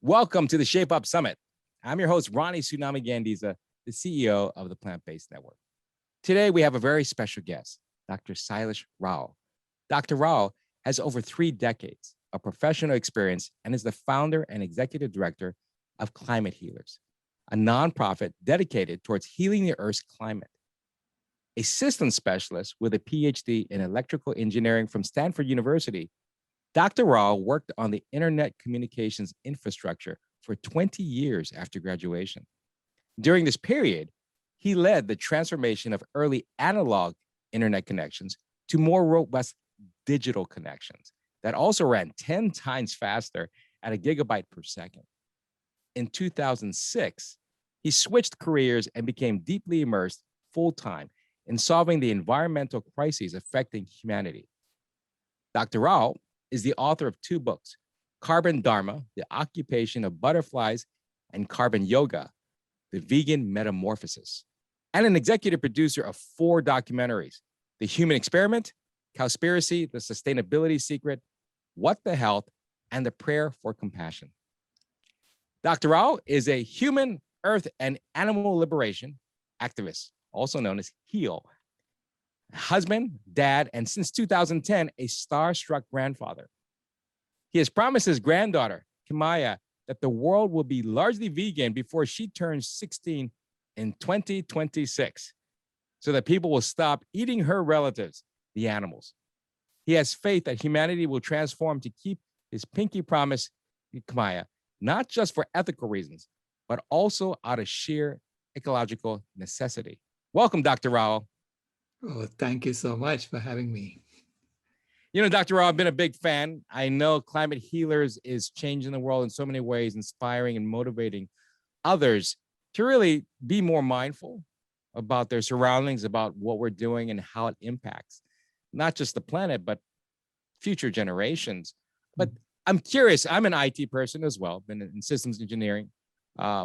Welcome to the Shape Up Summit. I'm your host, Ronnie Tsunami Gandiza, the CEO of the Plant-Based Network. Today, we have a very special guest, Dr. Saliesh Rao. Dr. Rao has over 3 decades of professional experience and is the founder and executive director of Climate Healers, a nonprofit dedicated towards healing the Earth's climate. A systems specialist with a PhD in electrical engineering from Stanford University, Dr. Rao worked on the internet communications infrastructure for 20 years after graduation. During this period, he led the transformation of early analog internet connections to more robust digital connections that also ran 10 times faster at a gigabyte per second. In 2006, he switched careers and became deeply immersed full-time in solving the environmental crises affecting humanity. Dr. Rao is the author of 2 books, Carbon Dharma, The Occupation of Butterflies, and Carbon Yoga, The Vegan Metamorphosis, and an executive producer of 4 documentaries, The Human Experiment, Cowspiracy, The Sustainability Secret, What the Health, and The Prayer for Compassion. Dr. Rao is a human, earth, and animal liberation activist, also known as HEAL, husband, dad, and since 2010, a starstruck grandfather. He has promised his granddaughter, Kimaya, that the world will be largely vegan before she turns 16 in 2026, so that people will stop eating her relatives, the animals. He has faith that humanity will transform to keep his pinky promise, Kimaya, not just for ethical reasons, but also out of sheer ecological necessity. Welcome, Dr. Rao. Oh, thank you so much for having me. You know, Dr. Rao, I've been a big fan. I know Climate Healers is changing the world in so many ways, inspiring and motivating others to really be more mindful about their surroundings, about what we're doing and how it impacts not just the planet, but future generations. But I'm curious, I'm an IT person as well, been in systems engineering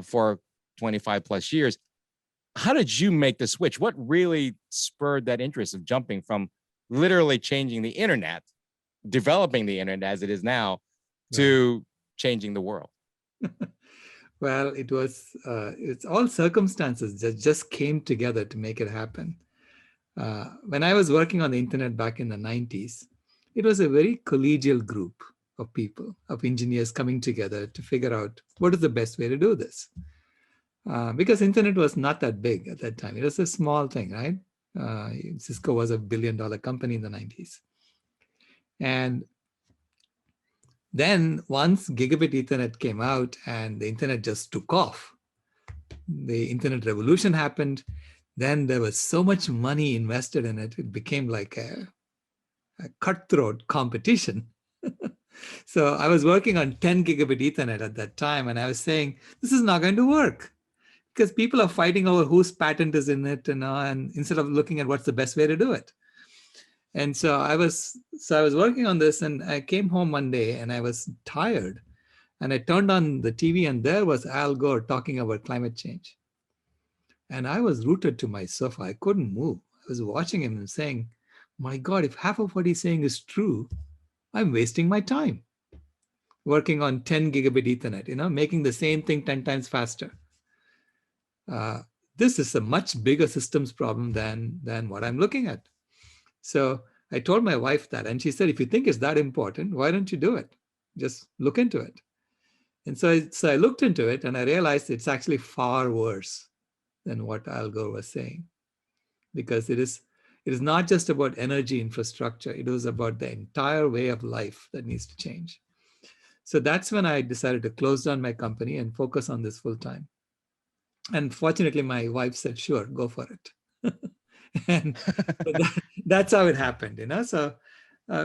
for 25 plus years. How did you make the switch? What really spurred that interest of jumping from literally changing the internet, developing the internet as it is now, to changing the world? Well, it's all circumstances that just came together to make it happen. When I was working on the internet back in the 90s, it was a very collegial group of people, of engineers coming together to figure out what is the best way to do this. Because internet was not that big at that time. It was a small thing, right? Cisco was a $1 billion company in the 90s. And then once gigabit Ethernet came out and the internet just took off, the internet revolution happened, then there was so much money invested in it, it became like a cutthroat competition. So I was working on 10 gigabit Ethernet at that time, and I was saying, this is not going to work, because people are fighting over whose patent is in it, and instead of looking at what's the best way to do it. And so I was working on this, and I came home one day and I was tired, and I turned on the TV and there was Al Gore talking about climate change. And I was rooted to my sofa. I couldn't move. I was watching him and saying, my God, if half of what he's saying is true, I'm wasting my time working on 10 gigabit Ethernet, making the same thing 10 times faster. This is a much bigger systems problem than what I'm looking at. So I told my wife that, and she said, if you think it's that important, why don't you do it? Just look into it. And so I looked into it, and I realized it's actually far worse than what Al Gore was saying, because it is not just about energy infrastructure. It was about the entire way of life that needs to change. So that's when I decided to close down my company and focus on this full time. And fortunately, my wife said, sure, go for it. And so that's how it happened, So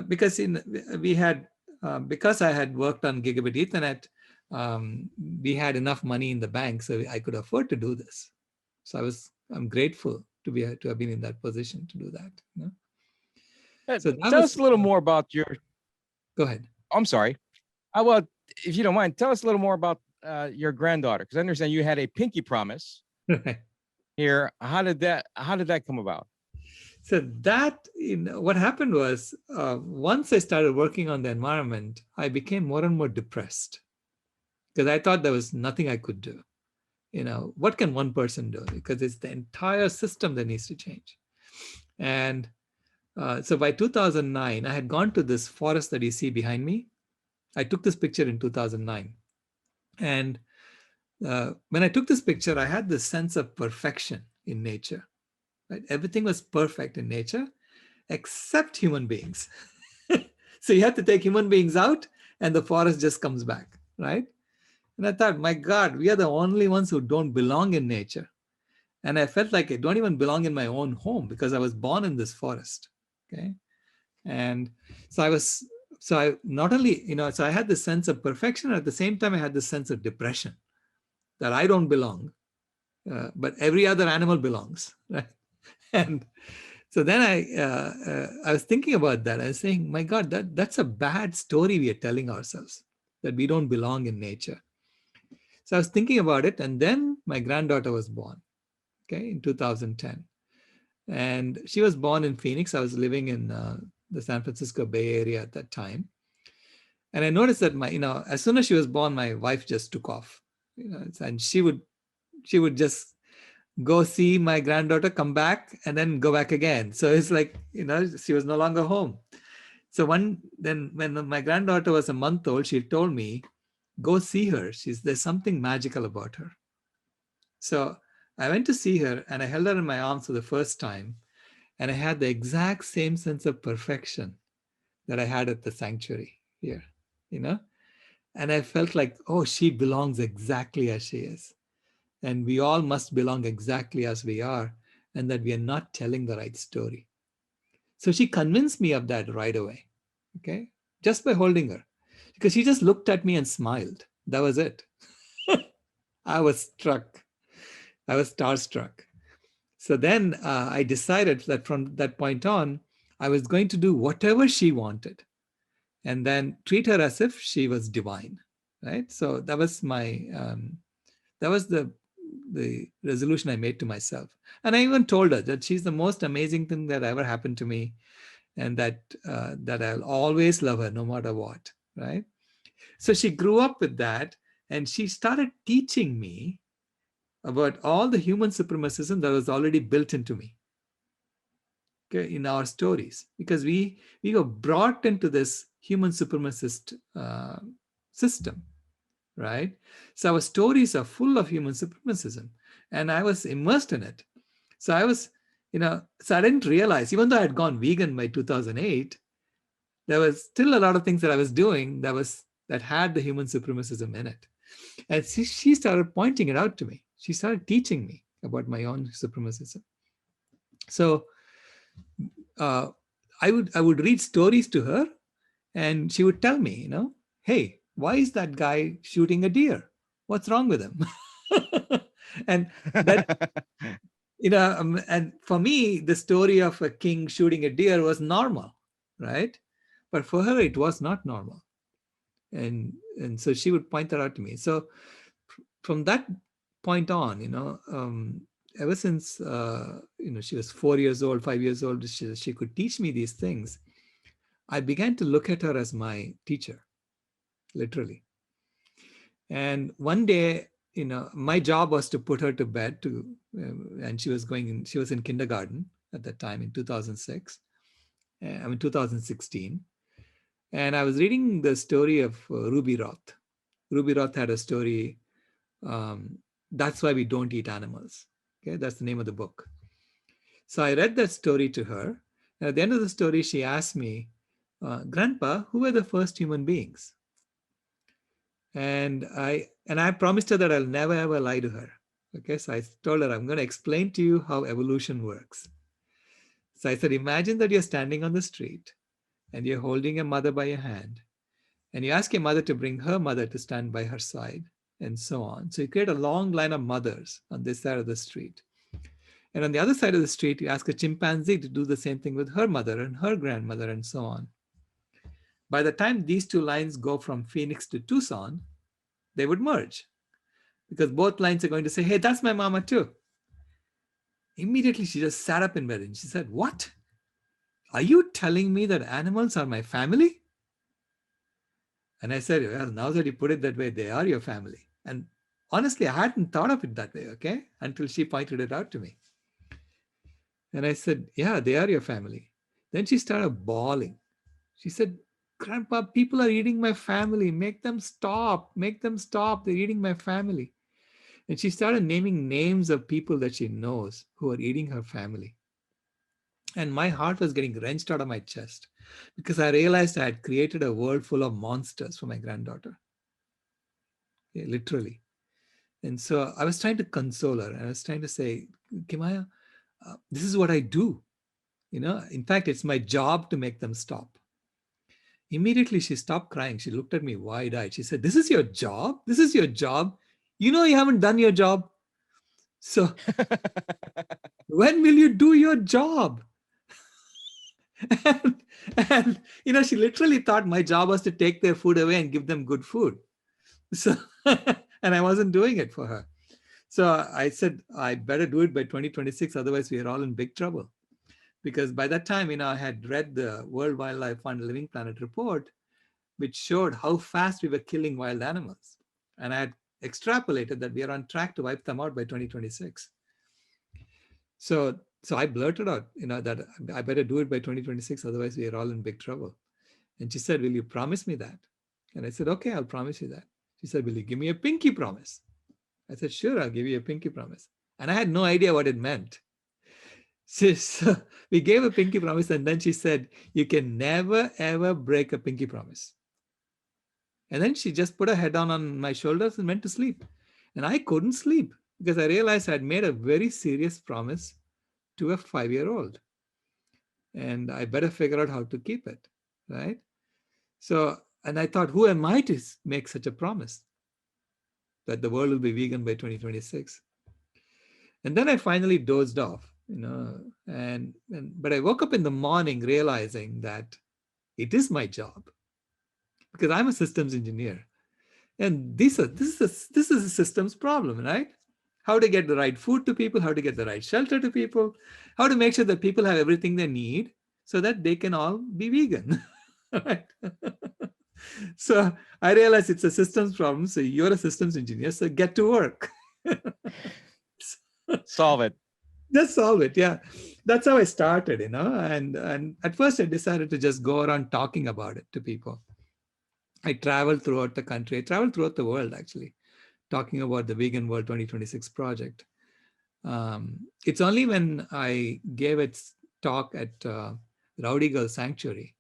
because because I had worked on gigabit Ethernet, we had enough money in the bank, so I could afford to do this. So I'm grateful to have been in that position to do that. So tell us a little more about your. Go ahead. I'm sorry. Well, if you don't mind, tell us a little more about your granddaughter, because I understand you had a pinky promise here. How did that come about? So that, what happened was, once I started working on the environment, I became more and more depressed. because I thought there was nothing I could do. What can one person do? Because it's the entire system that needs to change. And so by 2009, I had gone to this forest that you see behind me. I took this picture in 2009. And when I took this picture, I had this sense of perfection in nature. Right? Everything was perfect in nature, except human beings. So you have to take human beings out, and the forest just comes back, right? And I thought, my God, we are the only ones who don't belong in nature. And I felt like I don't even belong in my own home because I was born in this forest. Okay. And so I not only, so I had this sense of perfection. At the same time, I had this sense of depression that I don't belong, but every other animal belongs. Right. And so then I was thinking about that. I was saying, my God, that's a bad story we are telling ourselves, that we don't belong in nature. So I was thinking about it. And then my granddaughter was born, okay, in 2010. And she was born in Phoenix. I was living in the San Francisco Bay Area at that time. And I noticed that as soon as she was born, my wife just took off, and she would just go see my granddaughter, come back, and then go back again. So it's like, she was no longer home. So then when my granddaughter was a month old, she told me, go see her. There's something magical about her. So I went to see her and I held her in my arms for the first time. And I had the exact same sense of perfection that I had at the sanctuary here, And I felt like, oh, she belongs exactly as she is. And we all must belong exactly as we are, and that we are not telling the right story. So she convinced me of that right away, okay? Just by holding her. Because she just looked at me and smiled. That was it. I was struck. I was starstruck. So then I decided that from that point on, I was going to do whatever she wanted and then treat her as if she was divine, right? So that was the resolution I made to myself. And I even told her that she's the most amazing thing that ever happened to me, and that I'll always love her no matter what, right? So she grew up with that, and she started teaching me about all the human supremacism that was already built into me, okay, in our stories, because we were brought into this human supremacist system, right? So our stories are full of human supremacism, and I was immersed in it. So so I didn't realize, even though I had gone vegan by 2008, there was still a lot of things that I was doing that had the human supremacism in it. And she started pointing it out to me. She started teaching me about my own supremacism. So I would read stories to her, and she would tell me, hey, why is that guy shooting a deer? What's wrong with him? And that, and for me, the story of a king shooting a deer was normal, right? But for her, it was not normal. And so she would point that out to me. So from that point on, ever since she was 4 years old, 5 years old, she could teach me these things. I began to look at her as my teacher, literally. And one day, my job was to put her to bed and she was in kindergarten at that time in 2006, 2016. And I was reading the story of Ruby Roth. Ruby Roth had a story, That's Why We Don't Eat Animals. Okay, that's the name of the book. So I read that story to her. And at the end of the story, she asked me, Grandpa, who were the first human beings? And I promised her that I'll never ever lie to her. Okay, so I told her, I'm going to explain to you how evolution works. So I said, imagine that you're standing on the street and you're holding your mother by your hand, and you ask your mother to bring her mother to stand by her side, and so on. So you create a long line of mothers on this side of the street. And on the other side of the street, you ask a chimpanzee to do the same thing with her mother and her grandmother, and so on. By the time these two lines go from Phoenix to Tucson, they would merge, because both lines are going to say, hey, that's my mama too. Immediately, she just sat up in bed and she said, what? Are you telling me that animals are my family? And I said, well, now that you put it that way, they are your family. And honestly, I hadn't thought of it that way, okay? Until she pointed it out to me. And I said, yeah, they are your family. Then she started bawling. She said, Grandpa, people are eating my family. Make them stop. Make them stop. They're eating my family. And she started naming names of people that she knows who are eating her family. And my heart was getting wrenched out of my chest because I realized I had created a world full of monsters for my granddaughter. Yeah, literally. And so I was trying to console her. And I was trying to say, Kimaya, this is what I do. In fact, it's my job to make them stop. Immediately, she stopped crying. She looked at me wide-eyed. She said, this is your job? This is your job? You know you haven't done your job. So when will you do your job? and, she literally thought my job was to take their food away and give them good food. So, and I wasn't doing it for her. So I said, I better do it by 2026. Otherwise, we are all in big trouble. Because by that time, I had read the World Wildlife Fund Living Planet report, which showed how fast we were killing wild animals. And I had extrapolated that we are on track to wipe them out by 2026. So I blurted out, that I better do it by 2026, otherwise we are all in big trouble. And she said, will you promise me that? And I said, okay, I'll promise you that. She said, will you give me a pinky promise? I said, sure, I'll give you a pinky promise. And I had no idea what it meant. So we gave a pinky promise, and then she said, you can never, ever break a pinky promise. And then she just put her head down on my shoulders and went to sleep. And I couldn't sleep because I realized I had made a very serious promise to a 5-year-old. And I better figure out how to keep it, right? So, and I thought, who am I to make such a promise that the world will be vegan by 2026? And then I finally dozed off, but I woke up in the morning realizing that it is my job because I'm a systems engineer. And this is a systems problem, right? How to get the right food to people, how to get the right shelter to people, how to make sure that people have everything they need so that they can all be vegan. Right? So I realized it's a systems problem. So you're a systems engineer, so get to work. Solve it. Just solve it. Yeah. That's how I started, and at first I decided to just go around talking about it to people. I traveled throughout the country. I traveled throughout the world, actually, talking about the Vegan World 2026 project. It's only when I gave a talk at Rowdy Girl Sanctuary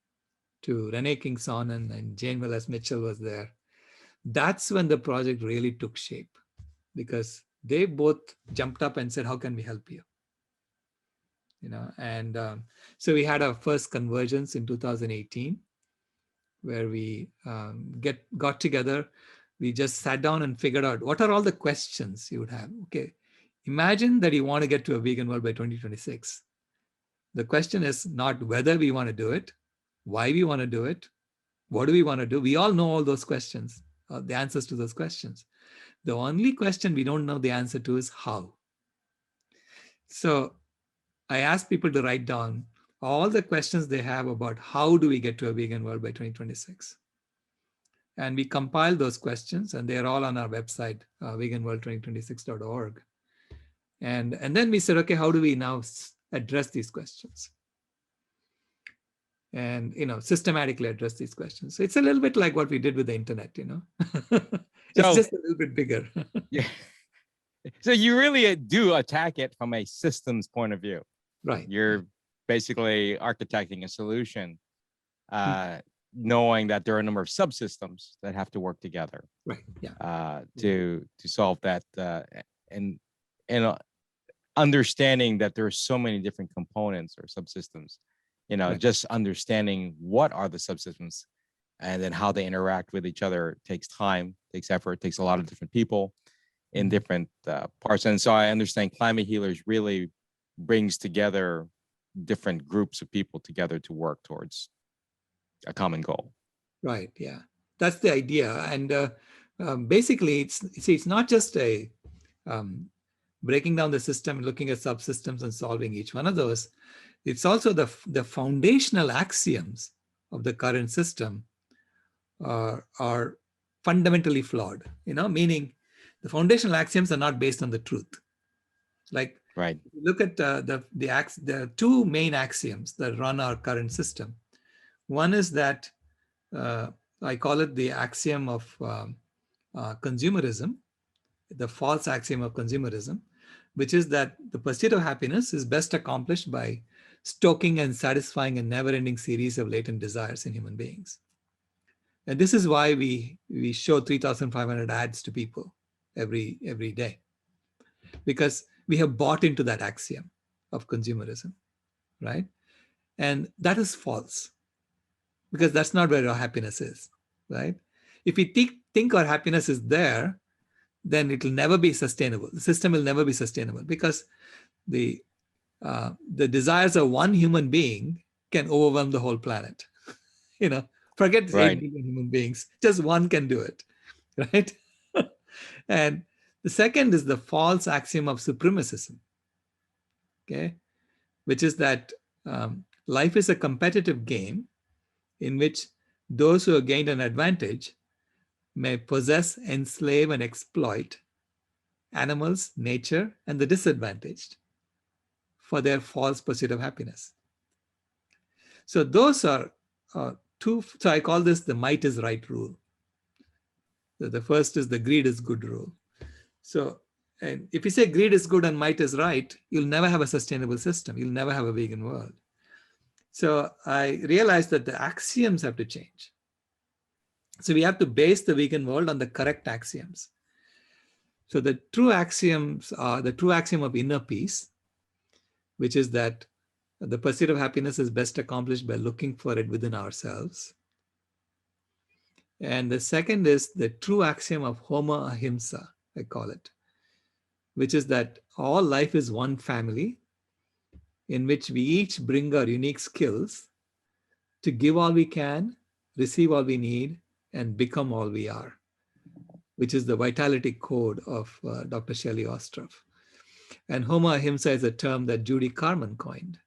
to Renee King Sonnen and Jane Willis Mitchell was there. That's when the project really took shape because they both jumped up and said, how can we help you? And so we had our first convergence in 2018 where we got together. We just sat down and figured out what are all the questions you would have. Okay, imagine that you want to get to a vegan world by 2026. The question is not whether we want to do it, why we want to do it, what do we want to do? We all know all those questions, the answers to those questions. The only question we don't know the answer to is how. So I asked people to write down all the questions they have about how do we get to a vegan world by 2026. And we compiled those questions, and they're all on our website, veganworld2026.org. And then we said, okay, how do we now address these questions? And, systematically address these questions. So it's a little bit like what we did with the internet, It's just a little bit bigger. Yeah. So you really do attack it from a systems point of view. Right. You're basically architecting a solution, knowing that there are a number of subsystems that have to work together. Right. Yeah. To solve that, and understanding that there are so many different components or subsystems. Right. Just understanding what are the subsystems and then how they interact with each other takes time, takes effort, takes a lot of different people in different parts. And so I understand Climate Healers really brings together different groups of people together to work towards a common goal. Right. Yeah, that's the idea. And basically, it's not just a breaking down the system and looking at subsystems and solving each one of those. It's also the foundational axioms of the current system are fundamentally flawed, meaning the foundational axioms are not based on the truth. Like, Right. look at the two main axioms that run our current system. One is that I call it the axiom of consumerism, the false axiom of consumerism, which is that the pursuit of happiness is best accomplished by stoking and satisfying a never-ending series of latent desires in human beings. And this is why we show 3,500 ads to people every day, because we have bought into that axiom of consumerism, right? And that is false, because that's not where our happiness is, right? If we think our happiness is there, then it will never be sustainable. The system will never be sustainable, because the desires of one human being can overwhelm the whole planet. Forget 8 Right. billion human beings, just one can do it, right? And the second is the false axiom of supremacism, okay, which is that life is a competitive game in which those who have gained an advantage may possess, enslave, and exploit animals, nature, and the disadvantaged for their false pursuit of happiness. So those are two. So I call this the might is right rule. So the first is the greed is good rule. So, and if you say greed is good and might is right, you'll never have a sustainable system. You'll never have a vegan world. So I realized that the axioms have to change. So we have to base the vegan world on the correct axioms. So the true axioms are the true axiom of inner peace, which is that the pursuit of happiness is best accomplished by looking for it within ourselves. And the second is the true axiom of Homo Ahimsa, I call it, which is that all life is one family in which we each bring our unique skills to give all we can, receive all we need, and become all we are, which is the vitality code of Dr. Shelley Ostroff. And Homo Ahimsa is a term that Judy Carman coined.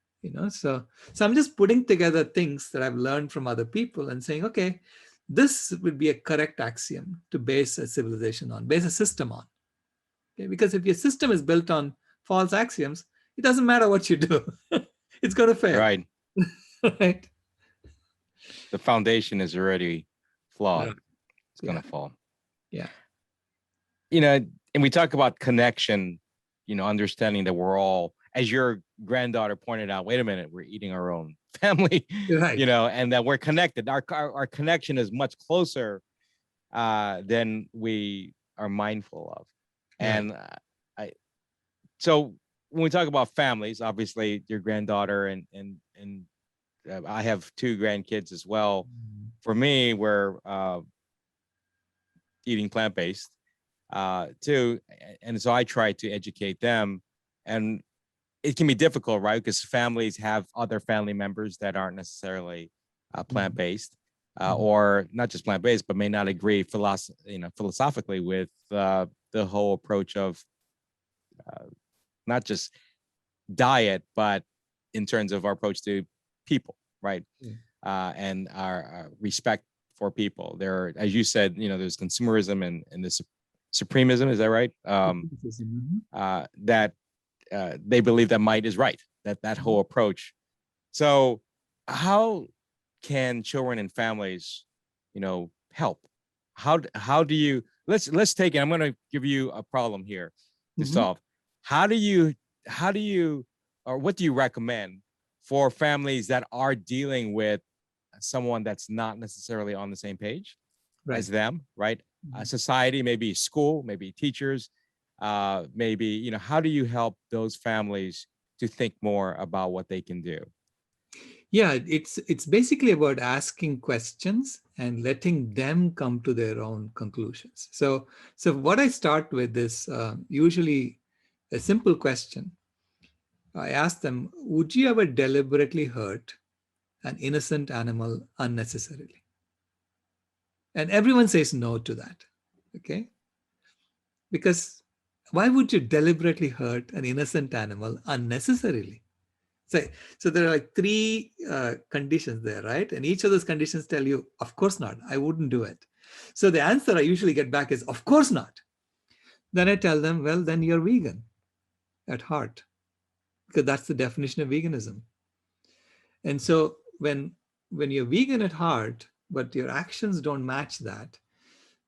So I'm just putting together things that I've learned from other people and saying, okay, this would be a correct axiom to base a civilization on, base a system on. Okay? Because if your system is built on false axioms, it doesn't matter what you do. It's going to fail. Right. Right. The foundation is already flawed. Right. It's going to fall. Yeah. And we talk about connection, understanding that we're all, as your granddaughter pointed out, wait a minute, we're eating our own family, Right. And that we're connected. Our connection is much closer than we are mindful of. And so when we talk about families, obviously your granddaughter and I have 2 grandkids as well. For me, we're eating plant-based too. And so I try to educate them, and it can be difficult, right? Because families have other family members that aren't necessarily plant-based, or not just plant-based, but may not agree philosophically with the whole approach of not just diet, but in terms of our approach to people, right? And our respect for people. There, as you said, there's consumerism and this supremism. Is that right? That they believe that might is right. That whole approach. So, how can children and families, help? How do you? Let's take it. I'm going to give you a problem here to solve. How do you, or what do you recommend for families that are dealing with someone that's not necessarily on the same page as them, right? Society, maybe school, maybe teachers, maybe, how do you help those families to think more about what they can do? Yeah, it's basically about asking questions and letting them come to their own conclusions. So what I start with is usually a simple question. I ask them, would you ever deliberately hurt an innocent animal unnecessarily? And everyone says no to that, okay? Because why would you deliberately hurt an innocent animal unnecessarily? It's So there are like three conditions there, right? And each of those conditions tell you, of course not, I wouldn't do it. So the answer I usually get back is, of course not. Then I tell them, well, then you're vegan at heart, because that's the definition of veganism. And so when you're vegan at heart, but your actions don't match that,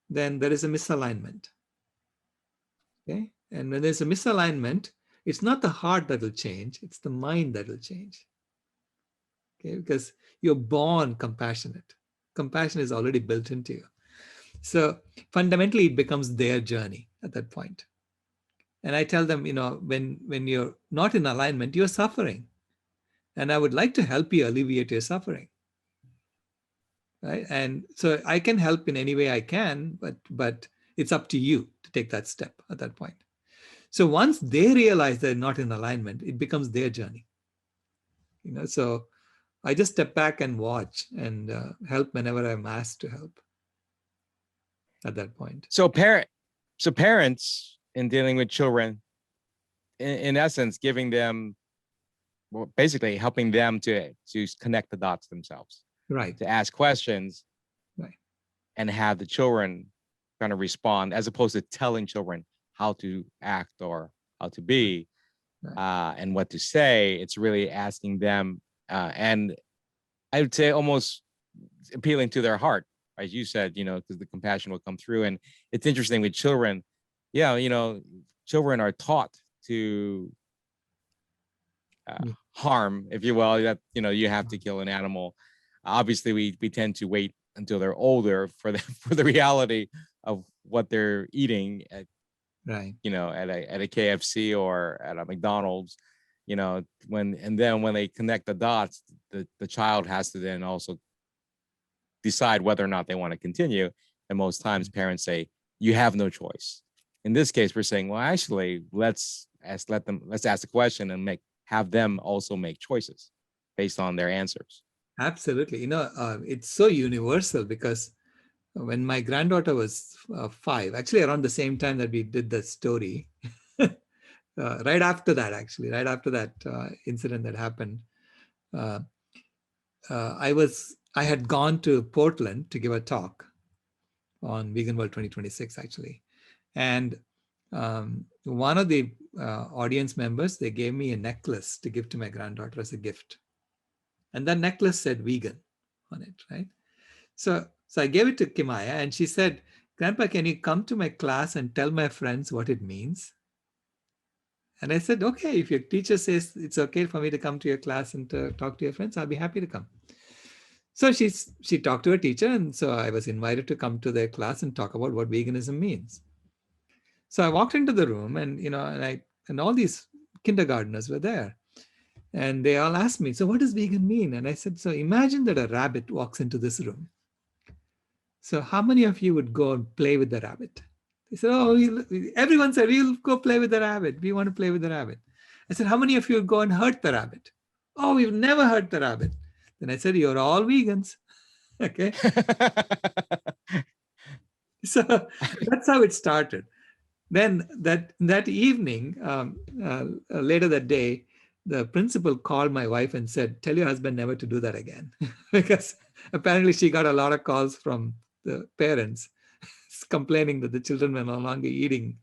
then there is a misalignment. Okay. And when there's a misalignment, it's not the heart that will change, it's the mind that will change. Okay, because you're born compassionate. Compassion is already built into you. So fundamentally, it becomes their journey at that point. And I tell them, when you're not in alignment, you're suffering. And I would like to help you alleviate your suffering. Right. And so I can help in any way I can, but it's up to you to take that step at that point. So once they realize they're not in alignment, it becomes their journey. So I just step back and watch and help whenever I'm asked to help at that point. So parents in dealing with children, in essence, giving them, well, basically helping them to connect the dots themselves. Right. To ask questions. Right. And have the children kind of respond, as opposed to telling children how to act or how to be, right, and what to say. It's really asking them, and I would say almost appealing to their heart, as you said, because the compassion will come through. And it's interesting with children. Yeah, children are taught to harm, if you will, that, you have to kill an animal. Obviously, we tend to wait until they're older for the reality of what they're eating at, right, at a KFC or at a McDonald's, when they connect the dots, the child has to then also decide whether or not they want to continue. And most times parents say, you have no choice. In this case, we're saying, well, actually, let's ask the question and have them also make choices based on their answers. Absolutely. It's so universal, because when my granddaughter was 5, actually around the same time that we did the story, right after that incident that happened, I had gone to Portland to give a talk on Vegan World 2026, actually. And one of the audience members, they gave me a necklace to give to my granddaughter as a gift. And that necklace said vegan on it, right? So I gave it to Kimaya, and she said, Grandpa, can you come to my class and tell my friends what it means? And I said, okay, if your teacher says it's okay for me to come to your class and to talk to your friends, I'll be happy to come. So she talked to her teacher, and so I was invited to come to their class and talk about what veganism means. So I walked into the room, and and all these kindergartners were there. And they all asked me, so what does vegan mean? And I said, so imagine that a rabbit walks into this room. So how many of you would go and play with the rabbit? They said, oh, everyone said, we'll go play with the rabbit. We want to play with the rabbit. I said, how many of you would go and hurt the rabbit? Oh, we've never hurt the rabbit. Then I said, you're all vegans. Okay. So that's how it started. Then that evening, later that day, the principal called my wife and said, tell your husband never to do that again. Because apparently she got a lot of calls from the parents complaining that the children were no longer eating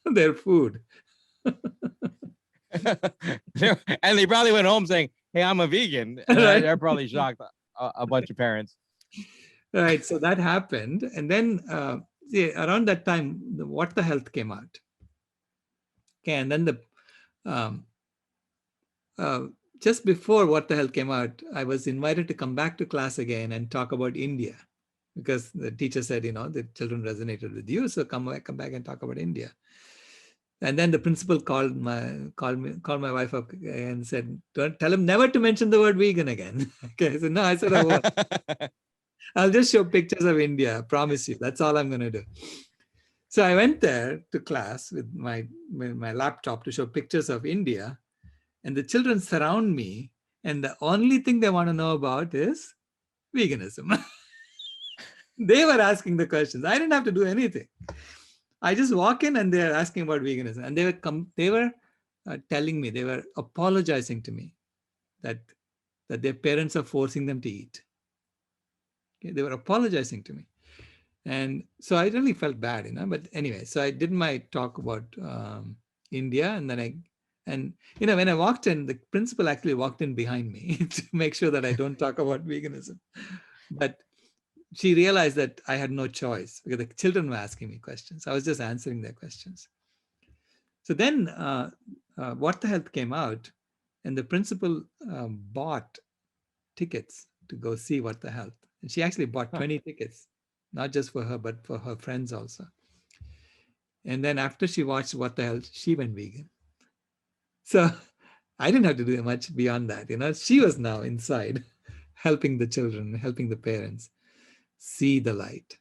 their food. And they probably went home saying, hey, I'm a vegan. Right. They're probably shocked, a bunch of parents. Right. So that happened. And then around that time, the What the Health came out. Okay. And then just before What the Health came out, I was invited to come back to class again and talk about India, because the teacher said, the children resonated with you, so come back and talk about India. And then the principal called my wife up and said, don't tell him never to mention the word vegan again. Okay, so no, I said I won't. I'll just show pictures of India, I promise you. That's all I'm going to do. So I went there to class with my laptop to show pictures of India, and the children surround me, and the only thing they want to know about is veganism. They were asking the questions. I didn't have to do anything. I just walk in and they're asking about veganism. And they were telling me, they were apologizing to me that their parents are forcing them to eat. Okay? They were apologizing to me. And so I really felt bad, but anyway, so I did my talk about India, and then when I walked in, the principal actually walked in behind me to make sure that I don't talk about veganism. But she realized that I had no choice because the children were asking me questions. I was just answering their questions. So then What the Health came out, and the principal bought tickets to go see What the Health. And she actually bought 20 tickets, not just for her, but for her friends also. And then after she watched What the Health, she went vegan. So I didn't have to do much beyond that. She was now inside helping the children, helping the parents see the light.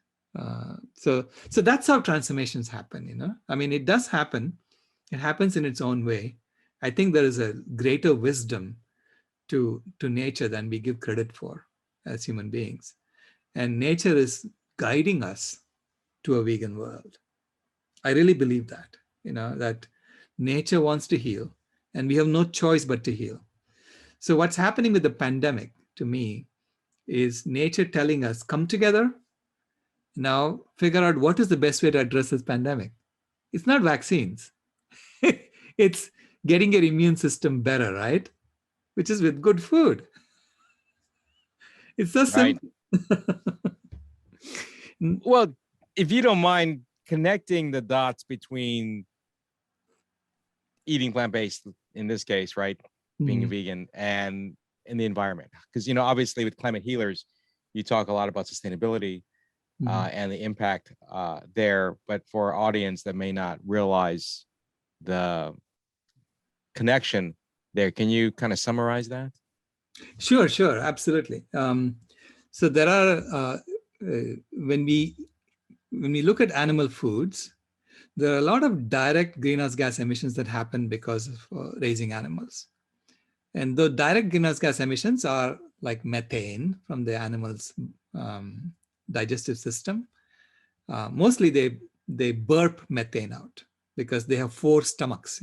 So that's how transformations happen. I mean, it does happen. It happens in its own way. I think there is a greater wisdom to nature than we give credit for as human beings. And nature is guiding us to a vegan world. I really believe that, that nature wants to heal and we have no choice but to heal. So what's happening with the pandemic to me is nature telling us, come together, now figure out what is the best way to address this pandemic. It's not vaccines. It's getting your immune system better, right? Which is with good food. It's so Right. simple. Well, if you don't mind connecting the dots between eating plant-based in this case, right? Being a vegan and in the environment. Because, obviously with climate healers, you talk a lot about sustainability and the impact there. But for our audience that may not realize the connection there, can you kind of summarize that? Sure, absolutely. So there are, when we look at animal foods, there are a lot of direct greenhouse gas emissions that happen because of raising animals. And the direct greenhouse gas emissions are like methane from the animal's digestive system. Mostly they burp methane out because they have 4 stomachs,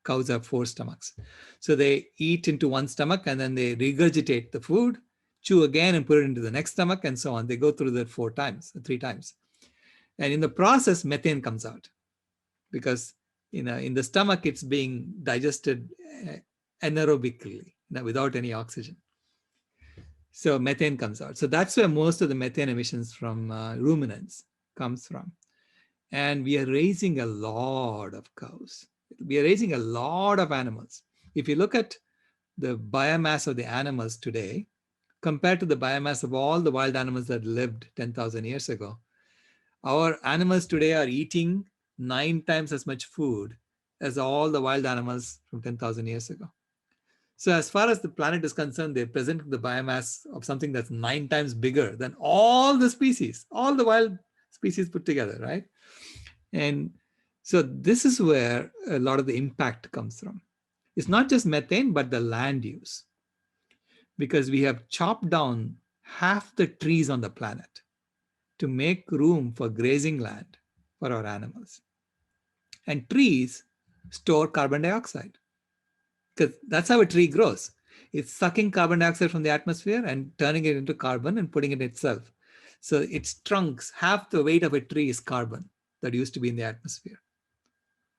cows have 4 stomachs. So they eat into one stomach and then they regurgitate the food, chew again and put it into the next stomach and so on. They go through that 3 times. And in the process, methane comes out because in the stomach, it's being digested anaerobically, without any oxygen. So methane comes out. So that's where most of the methane emissions from ruminants comes from. And we are raising a lot of cows. We are raising a lot of animals. If you look at the biomass of the animals today, compared to the biomass of all the wild animals that lived 10,000 years ago, our animals today are eating 9 times as much food as all the wild animals from 10,000 years ago. So as far as the planet is concerned, they present the biomass of something that's 9 times bigger than all the species, all the wild species put together, right? And so this is where a lot of the impact comes from. It's not just methane, but the land use. Because we have chopped down half the trees on the planet to make room for grazing land for our animals. And trees store carbon dioxide because that's how a tree grows. It's sucking carbon dioxide from the atmosphere and turning it into carbon and putting it itself. So its trunks, half the weight of a tree is carbon that used to be in the atmosphere,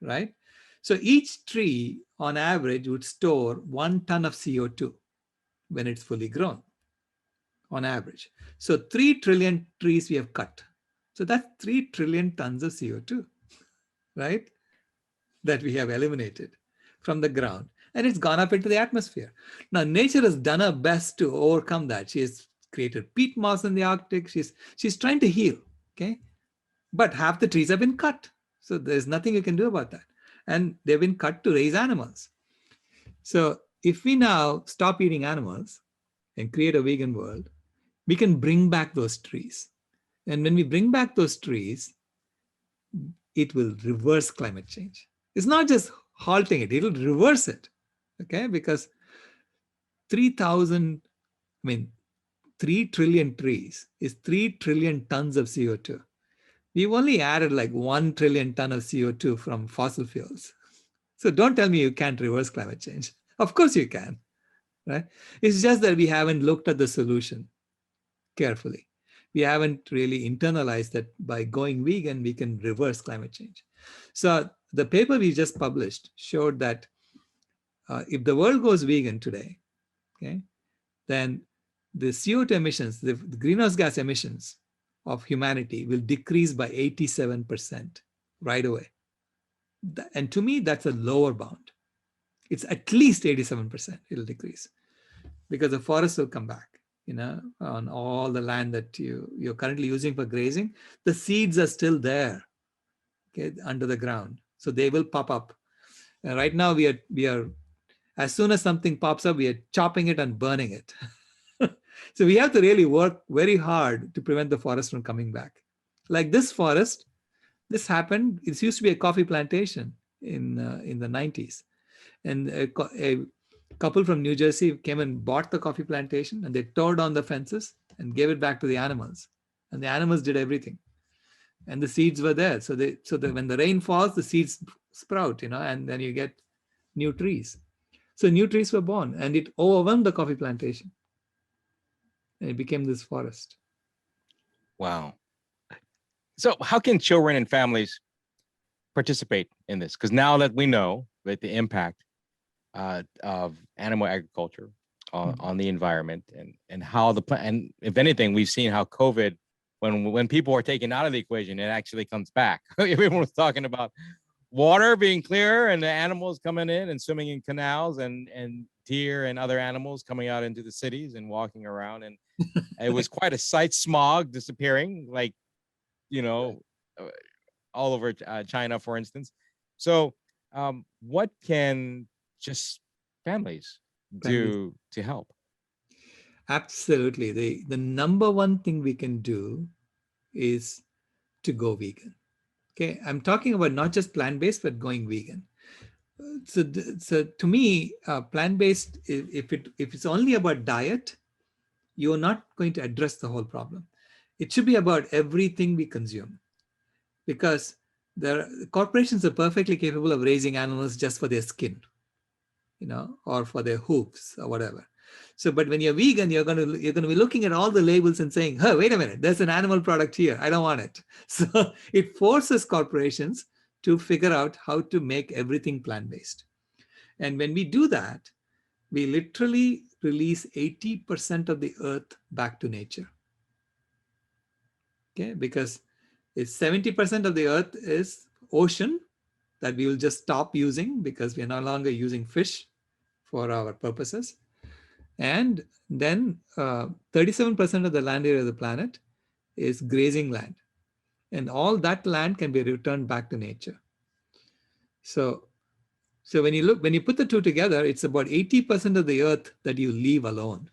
right? So each tree on average would store 1 ton of CO2 when it's fully grown on average. So 3 trillion trees we have cut. So that's 3 trillion tons of CO2, right? That we have eliminated from the ground. And it's gone up into the atmosphere. Now, nature has done her best to overcome that. She has created peat moss in the Arctic. She's trying to heal, okay? But half the trees have been cut. So there's nothing you can do about that. And they've been cut to raise animals. So if we now stop eating animals and create a vegan world, we can bring back those trees. And when we bring back those trees, it will reverse climate change. It's not just halting it, it'll reverse it, okay? Because 3,000, 3 trillion trees is 3 trillion tons of CO2. We've only added like 1 trillion ton of CO2 from fossil fuels. So don't tell me you can't reverse climate change. Of course you can, right? It's just that we haven't looked at the solution carefully. We haven't really internalized that by going vegan, we can reverse climate change. So the paper we just published showed that if the world goes vegan today, okay, then the CO2 emissions, the greenhouse gas emissions of humanity will decrease by 87% right away. And to me, that's a lower bound. It's at least 87% it'll decrease because the forest will come back, on all the land that you're currently using for grazing. The seeds are still there, okay, under the ground. So they will pop up. And right now we are, as soon as something pops up, we are chopping it and burning it. So we have to really work very hard to prevent the forest from coming back. Like this forest, this happened. It used to be a coffee plantation in the 90s, and a couple from New Jersey came and bought the coffee plantation, and they tore down the fences and gave it back to the animals, and the animals did everything, and the seeds were there. So that when the rain falls, the seeds sprout, and then you get new trees. So new trees were born, and it overwhelmed the coffee plantation, and it became this forest. Wow. So how can children and families participate in this? Because now that we know that the impact of animal agriculture on the environment and how and if anything, we've seen how COVID, when people are taken out of the equation, it actually comes back. Everyone was talking about water being clear and the animals coming in and swimming in canals and deer and other animals coming out into the cities and walking around. And it was quite a sight, smog disappearing, like, all over China, for instance. So what can just families do to help? Absolutely. The number one thing we can do is to go vegan. Okay, I'm talking about not just plant-based, but going vegan. So to me, plant-based, if it's only about diet, you're not going to address the whole problem. It should be about everything we consume, because corporations are perfectly capable of raising animals just for their skin, or for their hooves or whatever. So, but when you're vegan, you're going to be looking at all the labels and saying, "Oh, wait a minute, there's an animal product here. I don't want it." So it forces corporations to figure out how to make everything plant-based. And when we do that, we literally release 80% of the earth back to nature. Okay, because if 70% of the earth is ocean that we will just stop using because we are no longer using fish for our purposes. And then 37% of the land area of the planet is grazing land. And all that land can be returned back to nature. So when you put the two together, it's about 80% of the earth that you leave alone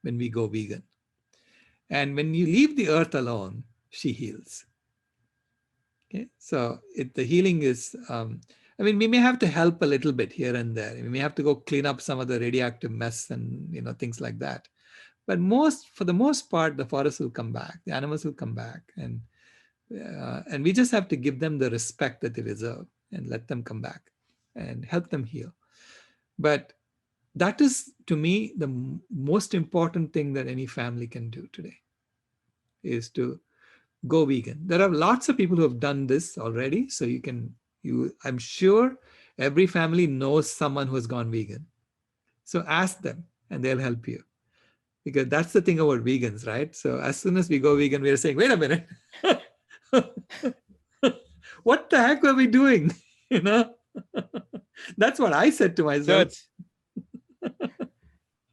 when we go vegan. And when you leave the earth alone, she heals. Okay, so the healing is, we may have to help a little bit here and there. We may have to go clean up some of the radioactive mess and things like that. But for the most part, the forest will come back, the animals will come back, and we just have to give them the respect that they deserve and let them come back and help them heal. But that is, to me, the most important thing that any family can do today is to go vegan. There are lots of people who have done this already. So I'm sure every family knows someone who has gone vegan. So ask them and they'll help you. Because that's the thing about vegans, right? So as soon as we go vegan, we're saying, wait a minute. What the heck are we doing? That's what I said to myself.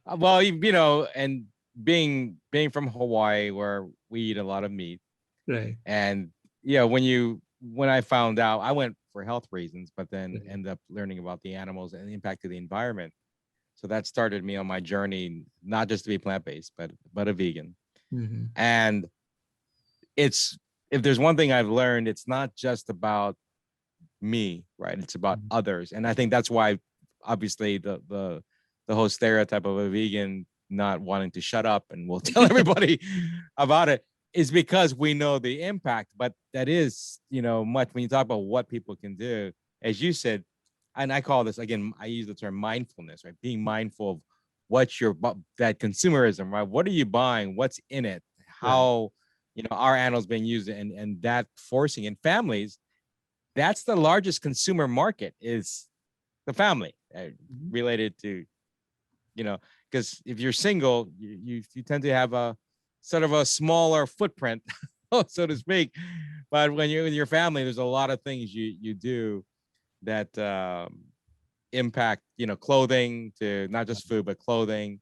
Well, and being from Hawaii, where we eat a lot of meat, right? And when I found out, I went for health reasons, but then ended up learning about the animals and the impact of the environment. So that started me on my journey, not just to be plant-based, but a vegan. Mm-hmm. And if there's one thing I've learned, it's not just about me, right? It's about others. And I think that's why, obviously, the whole stereotype of a vegan not wanting to shut up and will tell everybody about it is because we know the impact. But that is, much when you talk about what people can do, as you said, and I call this, again, I use the term mindfulness, right? Being mindful of what's that consumerism, right? What are you buying? What's in it? How, our animals being used, and that forcing in families, that's the largest consumer market, is the family, related to, because if you're single, you tend to have a sort of a smaller footprint, so to speak. But when you're with your family, there's a lot of things you do that impact, clothing, to not just food, but clothing,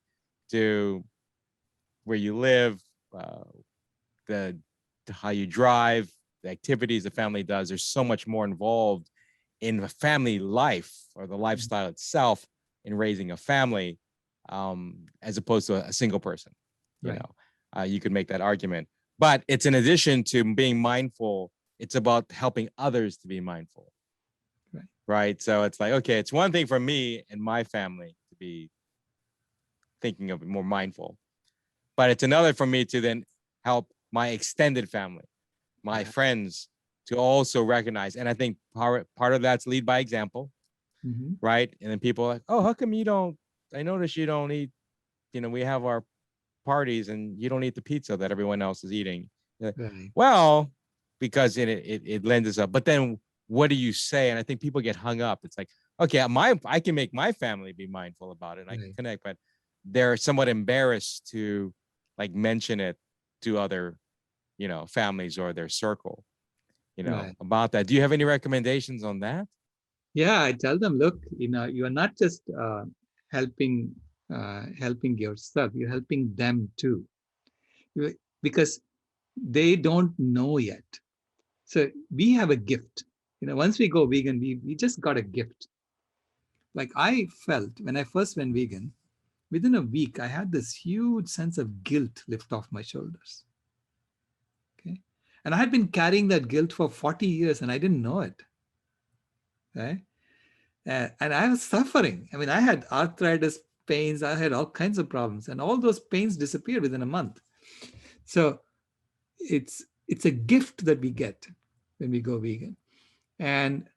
to where you live, the how you drive, the activities the family does. There's so much more involved in the family life, or the lifestyle itself, in raising a family, as opposed to a single person. You could make that argument, but it's in addition to being mindful, it's about helping others to be mindful. Right. So it's like, okay, it's one thing for me and my family to be thinking of it more mindful, but it's another for me to then help my extended family, my friends, to also recognize. And I think part of that's lead by example, right? And then people are like, oh, how come you don't, I notice you don't eat, we have our parties and you don't eat the pizza that everyone else is eating. Well, because it lends itself. But then what do you say? And I think people get hung up. It's like, okay, I can make my family be mindful about it, and I can connect, but they're somewhat embarrassed to like mention it to other, families or their circle, about that. Do you have any recommendations on that? Yeah, I tell them, look, you are not just helping yourself, you're helping them too, because they don't know yet. So we have a gift. Once we go vegan, we just got a gift. Like I felt when I first went vegan, within a week, I had this huge sense of guilt lift off my shoulders. Okay. And I had been carrying that guilt for 40 years and I didn't know it. Okay. And I was suffering. I mean, I had arthritis pains, I had all kinds of problems, and all those pains disappeared within a month. So it's a gift that we get when we go vegan. And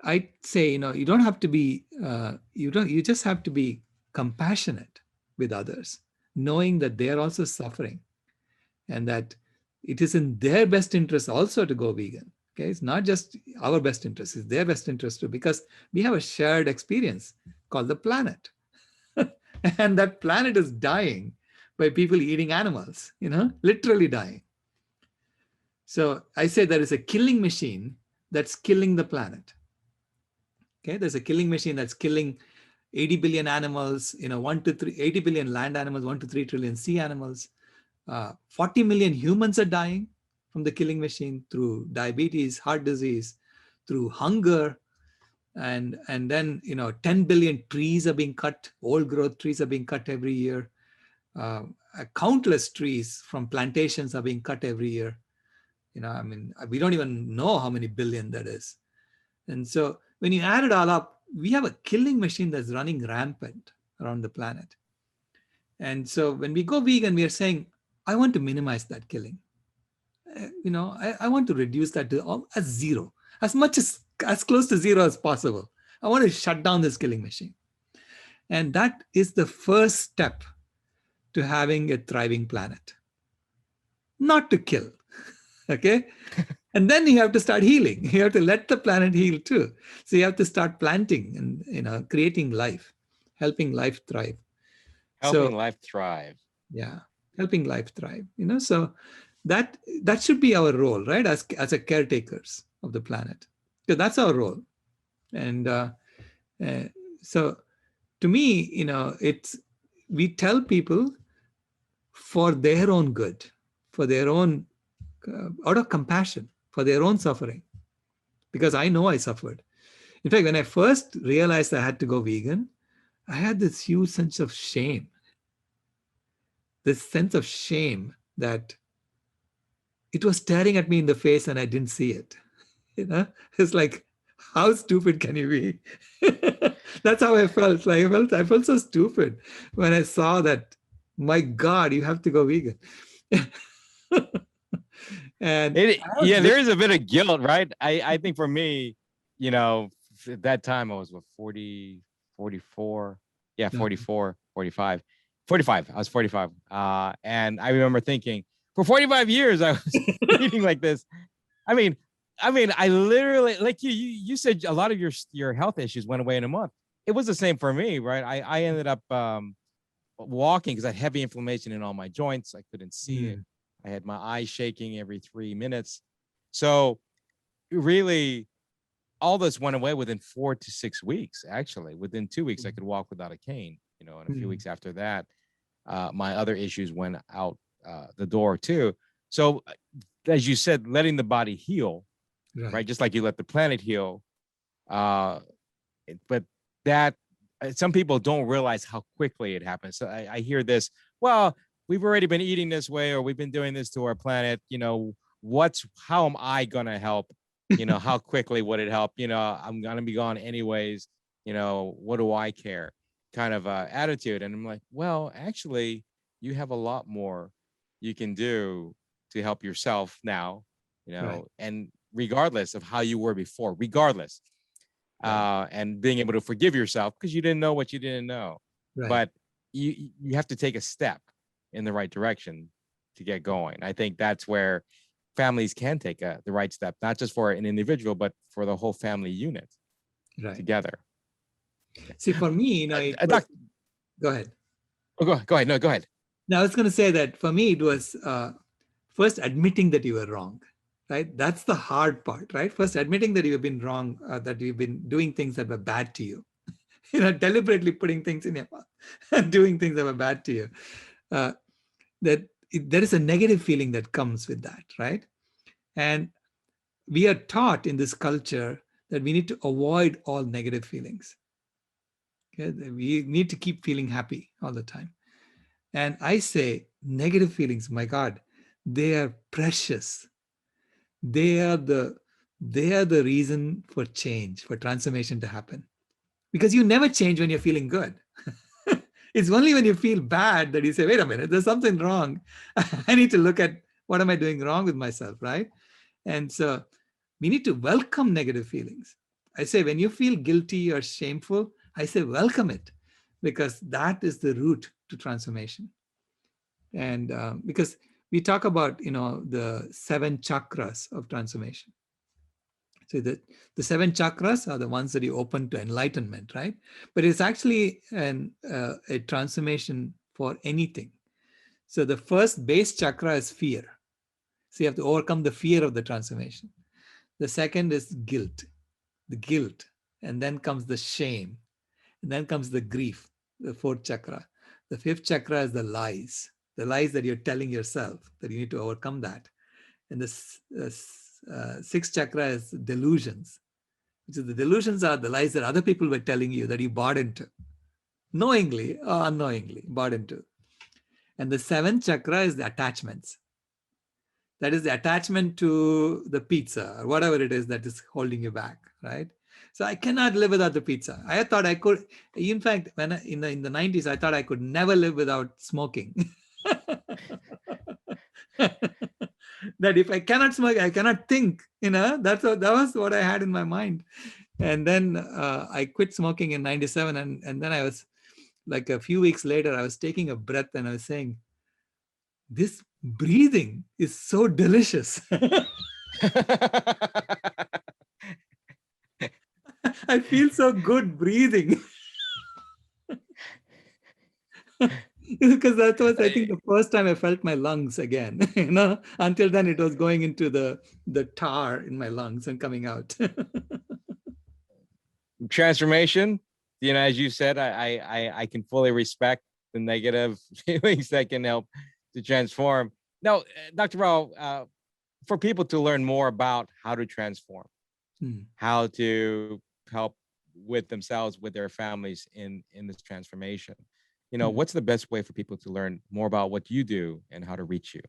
I say, you don't have to be, you just have to be compassionate with others, knowing that they are also suffering and that it is in their best interest also to go vegan. Okay, it's not just our best interest, it's their best interest too, because we have a shared experience called the planet. And that planet is dying by people eating animals, literally dying. So I say there is a killing machine that's killing the planet. Okay, there's a killing machine that's killing 80 billion animals, 80 billion land animals, 1 to 3 trillion sea animals. 40 million humans are dying from the killing machine through diabetes, heart disease, through hunger. And then, 10 billion trees are being cut, old growth trees are being cut every year. Countless trees from plantations are being cut every year. We don't even know how many billion that is. And so when you add it all up, we have a killing machine that's running rampant around the planet. And so when we go vegan, we are saying, I want to minimize that killing. I want to reduce that to as zero, as close to zero as possible. I want to shut down this killing machine. And that is the first step to having a thriving planet. Not to kill, okay? And then you have to start healing. You have to let the planet heal too. So you have to start planting and creating life, helping life thrive. Helping life thrive. Yeah, helping life thrive. So that should be our role, right? As a caretakers of the planet. So that's our role. And so to me, we tell people for their own good, for their own, out of compassion, for their own suffering, because I know I suffered. In fact, when I first realized I had to go vegan, I had this huge sense of shame. This sense of shame that it was staring at me in the face and I didn't see it. It's like, how stupid can you be? That's how I felt. Like I felt so stupid when I saw that, my God, you have to go vegan. And there is a bit of guilt, right? I think for me, at that time I was 40, 44. Yeah, No. 44, 45, 45. I was 45. And I remember thinking, for 45 years, I was eating like this. I mean, I literally, like you said, a lot of your health issues went away in a month. It was the same for me, right? I ended up walking because I had heavy inflammation in all my joints. I couldn't see it. Mm. I had my eyes shaking every 3 minutes. So really, all this went away within 4 to 6 weeks. Actually, within 2 weeks, I could walk without a cane. And a few Mm. weeks after that, my other issues went out the door too. So, as you said, letting the body heal, right? Right. Just like you let the planet heal. Uh, but that some people don't realize how quickly it happens. So I hear this. Well, we've already been eating this way, or we've been doing this to our planet. How am I gonna help? How quickly would it help? I'm gonna be gone anyways. What do I care? Kind of attitude. And I'm like, well, actually, you have a lot more you can do to help yourself now. Right. And regardless of how you were before, regardless, Right. and being able to forgive yourself because you didn't know what you didn't know. Right. But you have to take a step in the right direction to get going. I think that's where families can take the right step, not just for an individual, but for the whole family unit Right. together. See, for me, Doc, go ahead. oh, go ahead. No, go ahead. Now, I was going to say that for me, it was first admitting that you were wrong, right? That's the hard part, right? First admitting that you've been wrong, that you've been doing things that were bad to you, deliberately putting things in your mouth and doing things that were bad to you. Uh, there is a negative feeling that comes with that, right? And we are taught in this culture that we need to avoid all negative feelings. Okay? We need to keep feeling happy all the time. And I say, negative feelings, my God, they are precious. They are the reason for change, for transformation to happen. Because you never change when you're feeling good. It's only when you feel bad that you say, wait a minute, there's something wrong. I need to look at what am I doing wrong with myself, right? And so we need to welcome negative feelings. I say, when you feel guilty or shameful, I say, welcome it, because that is the route to transformation. And because we talk about, the 7 chakras of transformation. So the 7 chakras are the ones that you open to enlightenment, right? But it's actually a transformation for anything. So the first base chakra is fear. So you have to overcome the fear of the transformation. The second is the guilt. And then comes the shame. And then comes the grief, the 4th chakra. The 5th chakra is the lies that you're telling yourself, that you need to overcome that. And the 6th chakra is delusions, which is the delusions are the lies that other people were telling you that you bought into, knowingly or unknowingly bought into. And the 7th chakra is the attachments. That is the attachment to the pizza or whatever it is that is holding you back, right? So I cannot live without the pizza. I thought I could. In fact, in the 90s, I thought I could never live without smoking. That if I cannot smoke, I cannot think. That was what I had in my mind. And then I quit smoking in 97. And then I was like a few weeks later, I was taking a breath and I was saying, this breathing is so delicious. I feel so good breathing. Because that was, I think, the first time I felt my lungs again. Until then it was going into the tar in my lungs and coming out. Transformation, as you said, I can fully respect the negative feelings that can help to transform. Now, Dr. Rao, for people to learn more about how to transform, how to help with themselves, with their families in this transformation, what's the best way for people to learn more about what you do and how to reach you?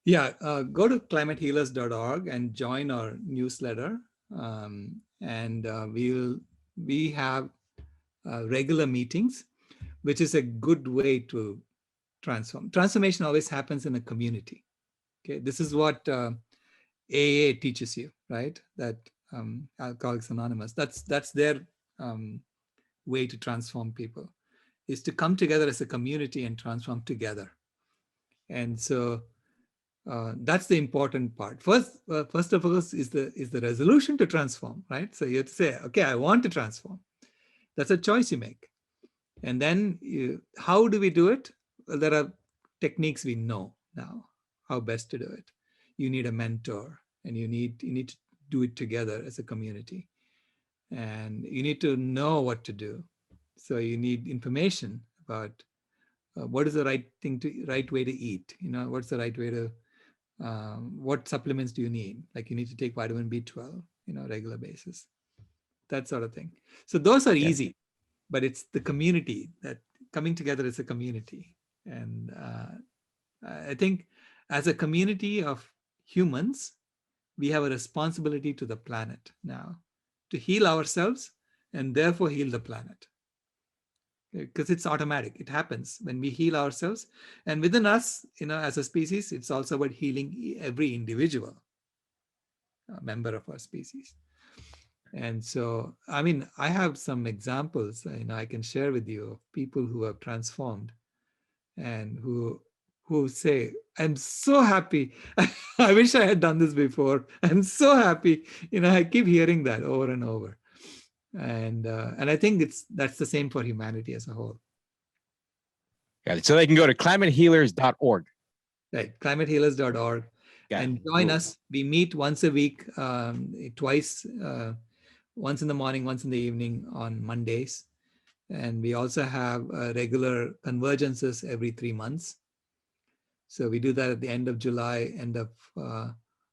Yeah, go to climatehealers.org and join our newsletter. And we have regular meetings, which is a good way to transform. Transformation always happens in a community. Okay, this is what AA teaches you, right? That Alcoholics Anonymous. That's their way to transform people, is to come together as a community and transform together. And so that's the important part. First of all, is the resolution to transform, right? So you have to say, okay, I want to transform. That's a choice you make. And then how do we do it? Well, there are techniques we know now how best to do it. You need a mentor, and you need to do it together as a community. And you need to know what to do. So you need information about what is the right way to eat. What's the right way to what supplements do you need? Like you need to take vitamin B12, regular basis, that sort of thing. So those are easy, but it's the community, that coming together as a community. And I think as a community of humans, we have a responsibility to the planet now to heal ourselves and therefore heal the planet. Because it's automatic. It happens when we heal ourselves. And within us, as a species, it's also about healing every individual member of our species. And so, I mean, I have some examples, I can share with you of people who have transformed and who say, I'm so happy. I wish I had done this before. I'm so happy. I keep hearing that over and over. And I think that's the same for humanity as a whole. Got it. So they can go to climatehealers.org. Right, climatehealers.org. And join us. We meet once a week, twice, once in the morning, once in the evening on Mondays. And we also have regular convergences every 3 months. So we do that at the end of July, end of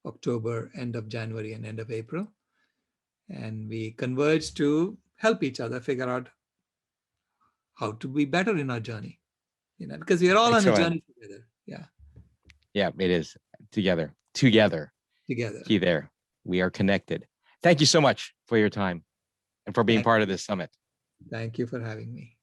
October, end of January, and end of April. And we converge to help each other figure out how to be better in our journey, because we are all on a journey together. Yeah. Yeah, it is. Together. Key there. We are connected. Thank you so much for your time and for being part of this summit. Thank you for having me.